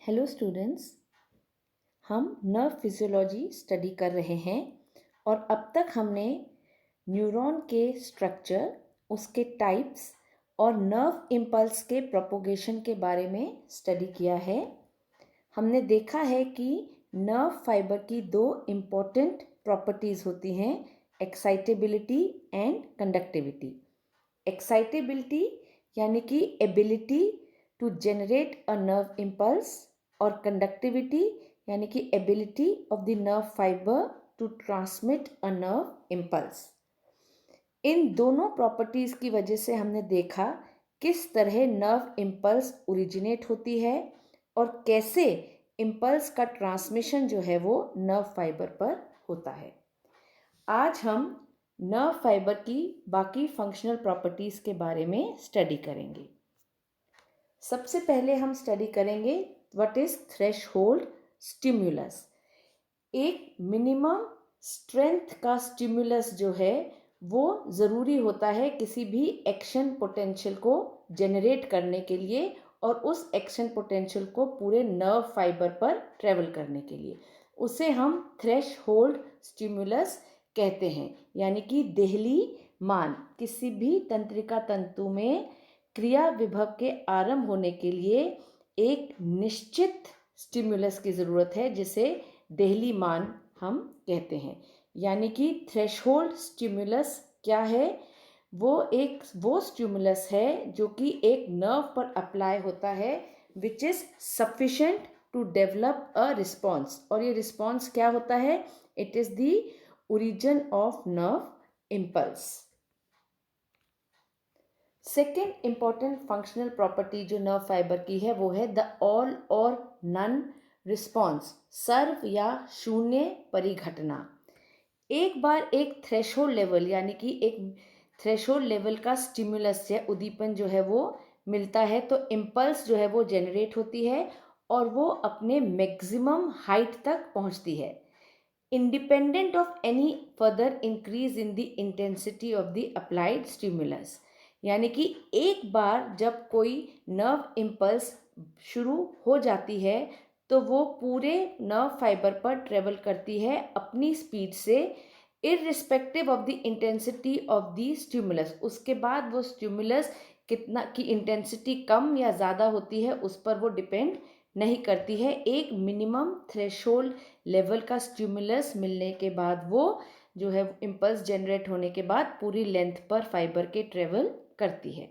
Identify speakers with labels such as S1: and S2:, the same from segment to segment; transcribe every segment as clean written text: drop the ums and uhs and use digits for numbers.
S1: Hello students. हम nerve physiology study कर रहे हैं और अब तक हमने न्यूरॉन के स्ट्रक्चर, उसके टाइप्स और नर्व इम्पल्स के प्रोपोगेशन के बारे में स्टडी किया है। हमने देखा है कि नर्व फाइबर की दो इम्पॉर्टेंट प्रॉपर्टीज़ होती हैं, एक्साइटेबिलिटी एंड कंडक्टिविटी। एक्साइटेबिलिटी यानी कि ability to generate a nerve impulse और कंडक्टिविटी यानी कि ability of the nerve fibre to transmit a nerve impulse. इन दोनों प्रॉपर्टीज़ की वजह से हमने देखा किस तरह नर्व इम्पल्स ओरिजिनेट होती है और कैसे इम्पल्स का ट्रांसमिशन जो है वो नर्व फाइबर पर होता है। आज हम नर्व फाइबर की बाकी फंक्शनल प्रॉपर्टीज़ के बारे में स्टडी करेंगे। सबसे पहले हम स्टडी करेंगे व्हाट इज थ्रेशहोल्ड स्टिमुलस। एक मिनिमम स्ट्रेंथ का स्टिमुलस जो है वो ज़रूरी होता है किसी भी एक्शन पोटेंशियल को जनरेट करने के लिए और उस एक्शन पोटेंशियल को पूरे नर्व फाइबर पर ट्रेवल करने के लिए। उसे हम थ्रेशहोल्ड स्टिमुलस कहते हैं, यानी कि देहली मान। किसी भी तंत्रिका तंतु में क्रिया विभव के आरंभ होने के लिए एक निश्चित स्टिमुलस की ज़रूरत है जिसे देहली मान हम कहते हैं। यानी कि थ्रेशहोल्ड स्टिमुलस क्या है? वो स्टिमुलस है जो कि एक नर्व पर अप्लाई होता है which is sufficient to develop a response. और ये रिस्पॉन्स क्या होता है? It is the origin of nerve impulse. Second important functional property जो नर्व फाइबर की है वो है the all or none response, सर्व या शून्य परिघटना। एक बार एक थ्रेशोल्ड लेवल यानी कि एक थ्रेशोल्ड लेवल का स्टिमुलस या उद्दीपन जो है वो मिलता है तो इम्पल्स जो है वो जनरेट होती है और वो अपने मैक्सिमम हाइट तक पहुंचती है, independent of any further increase in the intensity of the applied stimulus. यानी कि एक बार जब कोई नर्व इम्पल्स शुरू हो जाती है तो वो पूरे नर्व फाइबर पर ट्रेवल करती है अपनी स्पीड से, irrespective of the intensity of the stimulus. उसके बाद वो स्टिमुलस कितना की इंटेंसिटी कम या ज़्यादा होती है उस पर वो डिपेंड नहीं करती है। एक मिनिमम थ्रेशोल्ड लेवल का स्टिमुलस मिलने के बाद वो जो है इम्पल्स जनरेट होने के बाद पूरी लेंथ पर फाइबर के ट्रेवल करती है।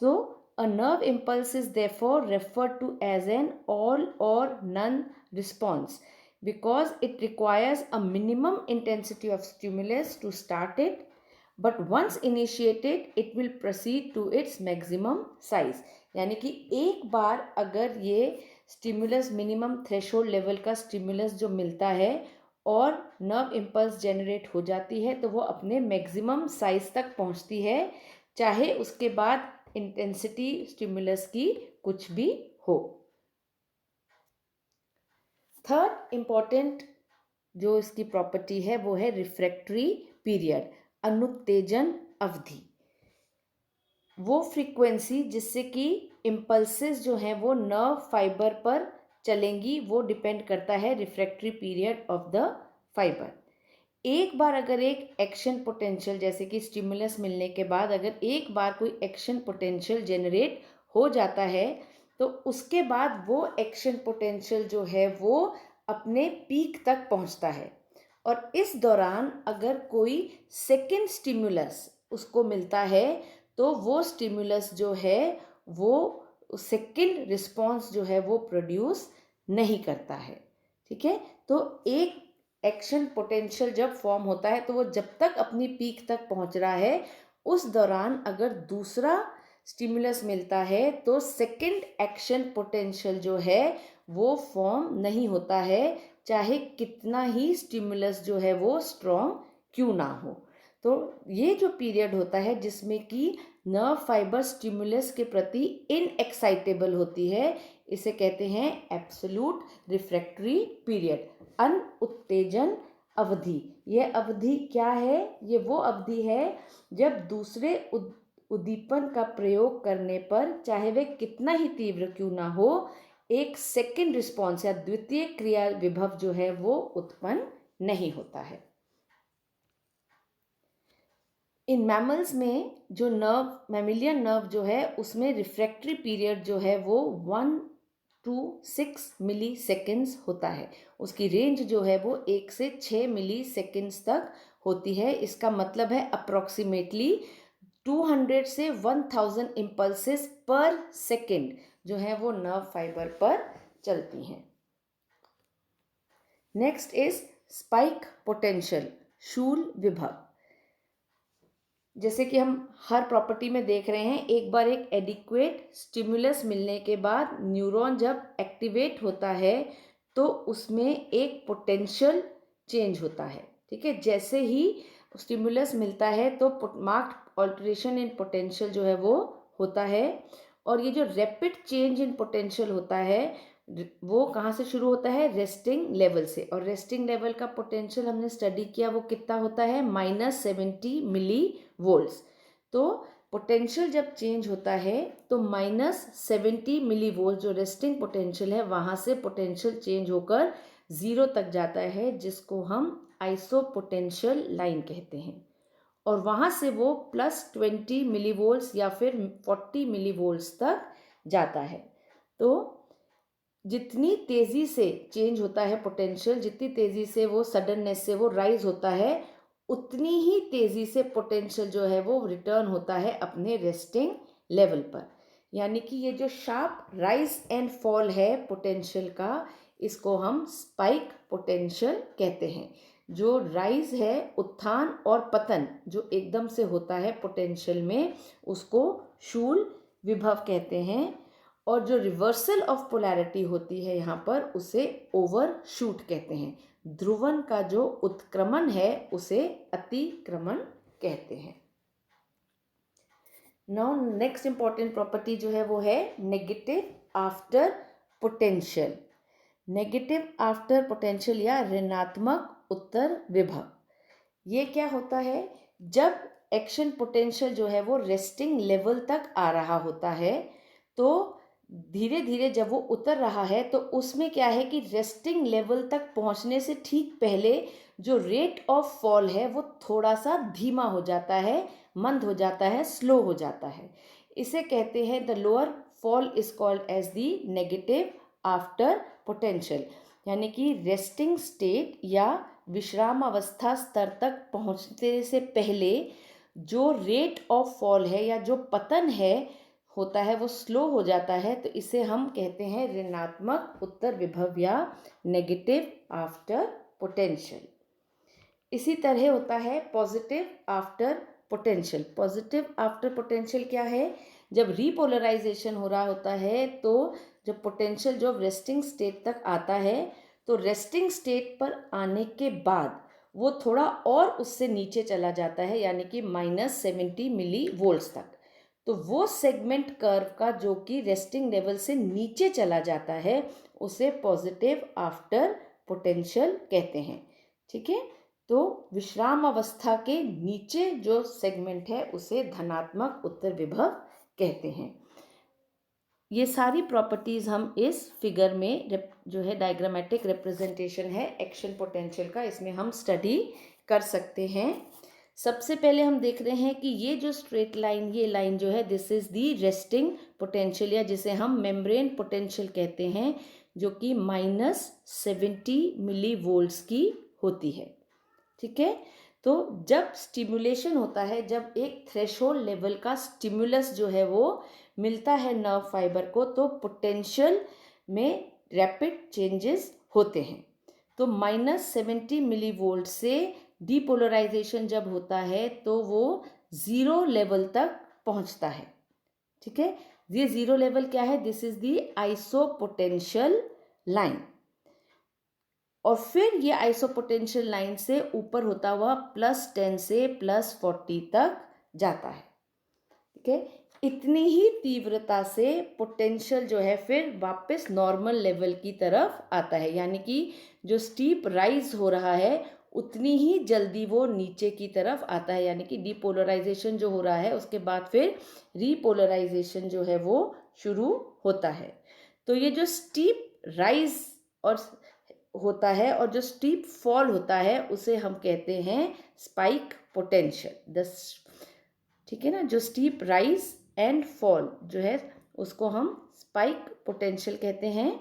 S1: तो a nerve impulse is therefore referred to as an all or none response because it requires a minimum intensity of stimulus to start it, but once initiated it will proceed to its maximum size। यानी कि एक बार अगर ये stimulus minimum threshold level का stimulus जो मिलता है और नर्व इम्पल्स जनरेट हो जाती है तो वो अपने मैक्सिमम साइज तक पहुंचती है, चाहे उसके बाद इंटेंसिटी स्टिमुलस की कुछ भी हो। थर्ड इंपॉर्टेंट जो इसकी प्रॉपर्टी है वो है रिफ्रैक्टरी पीरियड, अनुत्तेजन अवधि। वो फ्रीक्वेंसी जिससे कि इम्पल्सेस जो हैं वो नर्व फाइबर पर चलेंगी वो डिपेंड करता है refractory period of the fibre. एक बार अगर एक एक्शन पोटेंशियल जैसे कि स्टिमुलस मिलने के बाद अगर एक बार कोई एक्शन पोटेंशियल जनरेट हो जाता है तो उसके बाद वो एक्शन पोटेंशियल जो है वो अपने पीक तक पहुंचता है और इस दौरान अगर कोई सेकेंड स्टिमुलस उसको मिलता है तो वो स्टिमुलस जो है वो सेकेंड रिस्पॉन्स जो है वो प्रोड्यूस नहीं करता है। ठीक है, तो एक एक्शन पोटेंशियल जब फॉर्म होता है तो वो जब तक अपनी पीक तक पहुंच रहा है उस दौरान अगर दूसरा स्टिमुलस मिलता है तो सेकंड एक्शन पोटेंशियल जो है वो फॉर्म नहीं होता है, चाहे कितना ही स्टिमुलस जो है वो स्ट्रॉन्ग क्यों ना हो। तो ये जो पीरियड होता है जिसमें कि नर्व फाइबर स्टिमुलस के प्रति इनएक्साइटेबल होती है इसे कहते हैं एब्सोल्यूट रिफ्रैक्टरी पीरियड, अनुत्तेजन अवधि। यह अवधि क्या है? ये वो अवधि है जब दूसरे उद्दीपन का प्रयोग करने पर चाहे वे कितना ही तीव्र क्यों ना हो एक सेकंड रिस्पॉन्स या द्वितीय क्रिया विभव जो है वो उत्पन्न नहीं होता है। इन मैमल्स में जो नर्व, मैमिलियन नर्व जो है उसमें रिफ्रैक्टरी पीरियड जो है वो 1 to 6 मिली सेकेंड्स होता है। उसकी रेंज जो है वो 1 से 6 मिली सेकेंड्स तक होती है। इसका मतलब है अप्रोक्सीमेटली 200 से 1000 इम्पल्सेस पर सेकेंड जो है वो नर्व फाइबर पर चलती हैं। नेक्स्ट इज स्पाइक पोटेंशियल, शूल विभव। जैसे कि हम हर प्रॉपर्टी में देख रहे हैं, एक बार एक एडिक्वेट स्टिमुलस मिलने के बाद न्यूरॉन जब एक्टिवेट होता है तो उसमें एक पोटेंशियल चेंज होता है। ठीक है, जैसे ही स्टिमुलस मिलता है तो मार्क्ड ऑल्टरेशन इन पोटेंशियल जो है वो होता है। और ये जो रैपिड चेंज इन पोटेंशियल होता है वो कहाँ से शुरू होता है? रेस्टिंग लेवल से। और रेस्टिंग लेवल का पोटेंशियल हमने स्टडी किया वो कितना होता है? -70 मिली वोल्ट्स। तो पोटेंशियल जब चेंज होता है तो -70 मिली वोल्ट जो रेस्टिंग पोटेंशियल है वहाँ से पोटेंशियल चेंज होकर 0 तक जाता है, जिसको हम आइसोपोटेंशियल लाइन कहते हैं। और वहाँ से वो +20 मिली वोल्ट्स या फिर 40 मिली वोल्ट्स तक जाता है। तो जितनी तेज़ी से चेंज होता है पोटेंशियल, जितनी तेज़ी से वो सडननेस से वो राइज होता है, उतनी ही तेज़ी से पोटेंशियल जो है वो रिटर्न होता है अपने रेस्टिंग लेवल पर। यानी कि ये जो शार्प राइज एंड फॉल है पोटेंशियल का, इसको हम स्पाइक पोटेंशियल कहते हैं। जो राइज है, उत्थान और पतन जो एकदम से होता है पोटेंशियल में, उसको शूल विभव कहते हैं। और जो रिवर्सल ऑफ पोलैरिटी होती है यहाँ पर, उसे ओवरशूट कहते हैं। ध्रुवन का जो उत्क्रमण है उसे अतिक्रमण कहते हैं। नाउ नेक्स्ट इंपॉर्टेंट प्रॉपर्टी जो है वो है negative after potential. Negative after potential या ऋणात्मक उत्तर विभव। ये क्या होता है? जब एक्शन पोटेंशियल जो है वो रेस्टिंग लेवल तक आ रहा होता है तो धीरे धीरे जब वो उतर रहा है तो उसमें क्या है कि रेस्टिंग लेवल तक पहुंचने से ठीक पहले जो रेट ऑफ फॉल है वो थोड़ा सा धीमा हो जाता है, मंद हो जाता है, स्लो हो जाता है। इसे कहते हैं the lower fall is called as the negative after potential. यानी कि रेस्टिंग स्टेट या विश्राम अवस्था स्तर तक पहुंचने से पहले जो रेट ऑफ फॉल है या जो पतन है होता है वो स्लो हो जाता है। तो इसे हम कहते हैं ऋणात्मक उत्तर विभव या नेगेटिव आफ्टर पोटेंशियल। इसी तरह होता है positive after potential. Positive after potential क्या है? जब रीपोलराइजेशन हो रहा होता है तो जब पोटेंशियल जो रेस्टिंग स्टेट तक आता है तो रेस्टिंग स्टेट पर आने के बाद वो थोड़ा और उससे नीचे चला जाता है, यानी कि -70 मिली वोल्ट्स तक। तो वो सेगमेंट कर्व का जो कि रेस्टिंग लेवल से नीचे चला जाता है उसे पॉजिटिव आफ्टर पोटेंशियल कहते हैं। ठीक है, तो विश्राम अवस्था के नीचे जो सेगमेंट है उसे धनात्मक उत्तर विभव कहते हैं। ये सारी प्रॉपर्टीज हम इस फिगर में जो है डायग्रामेटिक रिप्रेजेंटेशन है एक्शन पोटेंशियल का, इसमें हम स्टडी कर सकते हैं। सबसे पहले हम देख रहे हैं कि ये जो स्ट्रेट लाइन, ये लाइन जो है this is the resting potential या जिसे हम मेम्ब्रेन पोटेंशियल कहते हैं, जो कि -70 मिली वोल्ट्स की होती है। ठीक है, तो जब स्टिमुलेशन होता है, जब एक थ्रेशोल्ड लेवल का स्टिमुलस जो है वो मिलता है नर्व फाइबर को, तो पोटेंशियल में रैपिड चेंजेस होते हैं। तो -70 मिली वोल्ट से डीपोलराइजेशन जब होता है तो वो 0 लेवल तक पहुंचता है। ठीक है, ये 0 लेवल क्या है? This is the isopotential line. और फिर ये आइसोपोटेंशियल लाइन से ऊपर होता हुआ +10 से +40 तक जाता है। ठीक है, इतनी ही तीव्रता से पोटेंशियल जो है फिर वापस नॉर्मल लेवल की तरफ आता है। यानी कि जो स्टीप राइज हो रहा है उतनी ही जल्दी वो नीचे की तरफ आता है। यानी कि डीपोलराइजेशन जो हो रहा है उसके बाद फिर रीपोलराइजेशन जो है वो शुरू होता है। तो ये जो स्टीप राइज और होता है और जो स्टीप फॉल होता है उसे हम कहते हैं स्पाइक पोटेंशियल। ठीक है ना, जो स्टीप राइज एंड फॉल जो है उसको हम स्पाइक पोटेंशियल कहते हैं।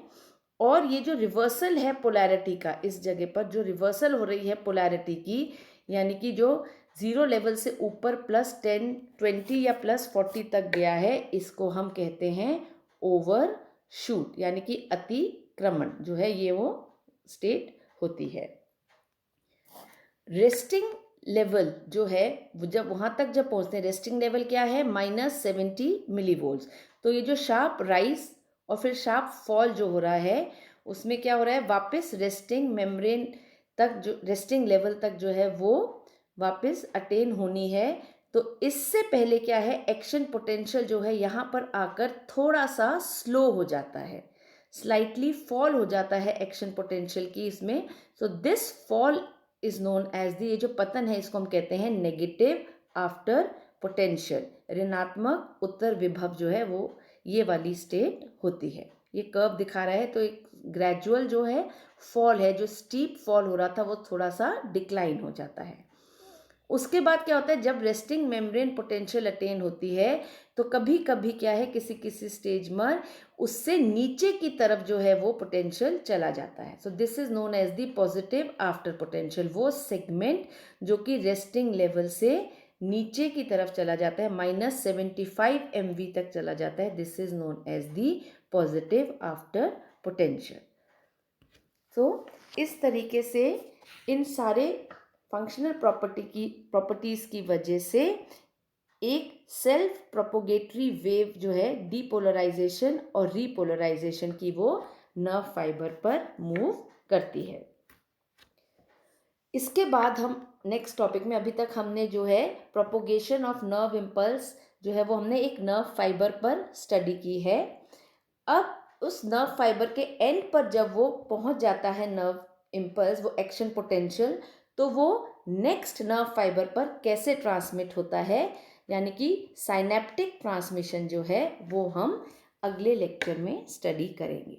S1: और ये जो रिवर्सल है पोलैरिटी का, इस जगह पर जो रिवर्सल हो रही है पोलैरिटी की, यानी कि जो 0 लेवल से ऊपर +10, 20 या +40 तक गया है, इसको हम कहते हैं ओवर शूट, यानी कि अतिक्रमण जो है ये वो स्टेट होती है। रेस्टिंग लेवल जो है वो जब वहाँ तक जब पहुँचते हैं, रेस्टिंग लेवल क्या है, -70 मिलीवोल्ट्स। तो ये जो शार्प राइज और फिर शार्प फॉल जो हो रहा है उसमें क्या हो रहा है, वापस रेस्टिंग मेम्ब्रेन तक, जो रेस्टिंग लेवल तक जो है वो वापस अटेन होनी है। तो इससे पहले क्या है, एक्शन पोटेंशियल जो है यहाँ पर आकर थोड़ा सा स्लो हो जाता है, स्लाइटली फॉल हो जाता है एक्शन पोटेंशियल की इसमें। So this fall is known as the, ये जो पतन है इसको हम कहते हैं नेगेटिव आफ्टर पोटेंशियल, ऋणात्मक उत्तर विभव जो है वो ये वाली स्टेट होती है। ये कर्व दिखा रहा है, तो एक ग्रेजुअल जो है फॉल है, जो स्टीप फॉल हो रहा था वो थोड़ा सा डिक्लाइन हो जाता है। उसके बाद क्या होता है, जब रेस्टिंग मेम्ब्रेन पोटेंशियल अटेन होती है तो कभी कभी क्या है, किसी किसी स्टेज में उससे नीचे की तरफ जो है वो पोटेंशियल चला जाता है। So this is known as the positive after potential, वो सेगमेंट जो कि रेस्टिंग लेवल से नीचे की तरफ चला जाता है, -75 MV तक चला जाता है, this is known as the positive after potential. So इस तरीके से इन सारे फंक्शनल प्रॉपर्टीज की वजह से एक सेल्फ प्रोपोगेटरी वेव जो है डीपोलराइजेशन और रीपोलराइजेशन की वो नर्व फाइबर पर मूव करती है। इसके बाद हम नेक्स्ट टॉपिक में, अभी तक हमने जो है प्रोपोगेशन ऑफ नर्व इम्पल्स जो है वो हमने एक नर्व फाइबर पर स्टडी की है। अब उस नर्व फाइबर के एंड पर जब वो पहुंच जाता है नर्व इम्पल्स, वो एक्शन पोटेंशियल, तो वो नेक्स्ट नर्व फाइबर पर कैसे ट्रांसमिट होता है, यानी कि साइनेप्टिक ट्रांसमिशन जो है वो हम अगले लेक्चर में स्टडी करेंगे।